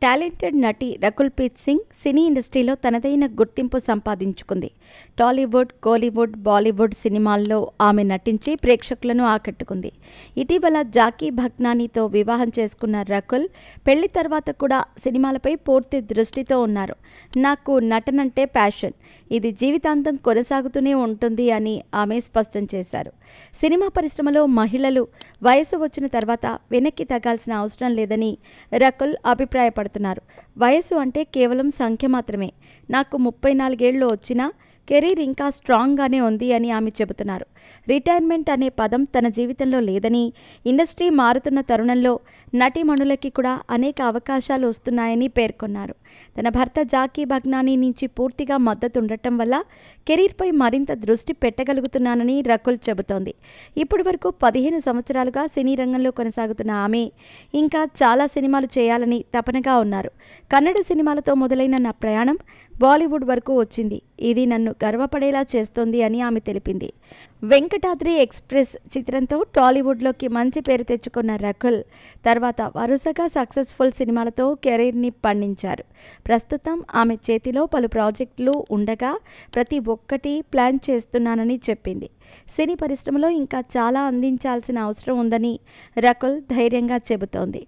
Talented నటి రకుల్ ప్రీత్ సింగ్ సినీ ఇండస్ట్రీలో తనదైన గుర్తింపు సంపాదించుకుంది. టాలీవుడ్, కోలీవుడ్, బాలీవుడ్ సినిమాల్లో ఆమె నటించి ప్రేక్షకులను ఆకట్టుకుంది. ఇటీవల జాకీ భగ్నానీతో వివాహం చేసుకున్న రకుల్ పెళ్లి తర్వాత కూడా సినిమాలపై పూర్తి దృష్టితో ఉన్నారు. నాకు నటనంటే ప్యాషన్, ఇది జీవితాంతం కొనసాగుతూనే ఉంటుంది అని ఆమె స్పష్టం చేశారు. సినిమా పరిశ్రమలో మహిళలు వయసు వచ్చిన తర్వాత వెనక్కి తగ్గాల్సిన అవసరం లేదని రకుల్ అభిప్రాయపడుతున్నారు. వయసు అంటే కేవలం సంఖ్య మాత్రమే. నాకు 34 ఏళ్లు వచ్చినా కెరీర్ ఇంకా స్ట్రాంగ్గానే ఉంది అని ఆమె చెబుతున్నారు. రిటైర్మెంట్ అనే పదం తన జీవితంలో లేదని, ఇండస్ట్రీ మారుతున్న తరుణంలో నటీమణులకి కూడా అనేక అవకాశాలు వస్తున్నాయని పేర్కొన్నారు. తన భర్త జాకీ భగ్నానీ నుంచి పూర్తిగా మద్దతు ఉండటం వల్ల కెరీర్పై మరింత దృష్టి పెట్టగలుగుతున్నానని రకుల్ చెబుతోంది. ఇప్పటి వరకు 15 సంవత్సరాలుగా సినీ రంగంలో కొనసాగుతున్న ఆమె ఇంకా చాలా సినిమాలు చేయాలని తపనగా ఉన్నారు. కన్నడ సినిమాలతో మొదలైన నా ప్రయాణం బాలీవుడ్ వరకు వచ్చింది. ఇది నన్ను గర్వపడేలా చేస్తోంది అని ఆమె తెలిపింది. వెంకటాద్రి ఎక్స్ప్రెస్ చిత్రంతో టాలీవుడ్లోకి మంచి పేరు తెచ్చుకున్న రకుల్ తర్వాత వరుసగా సక్సెస్ఫుల్ సినిమాలతో కెరీర్ని పండించారు. ప్రస్తుతం ఆమె చేతిలో పలు ప్రాజెక్టులు ఉండగా ప్రతి ఒక్కటి ప్లాన్ చేస్తున్నానని చెప్పింది. సినీ పరిశ్రమలో ఇంకా చాలా అందించాల్సిన అవసరం ఉందని రకుల్ ధైర్యంగా చెబుతోంది.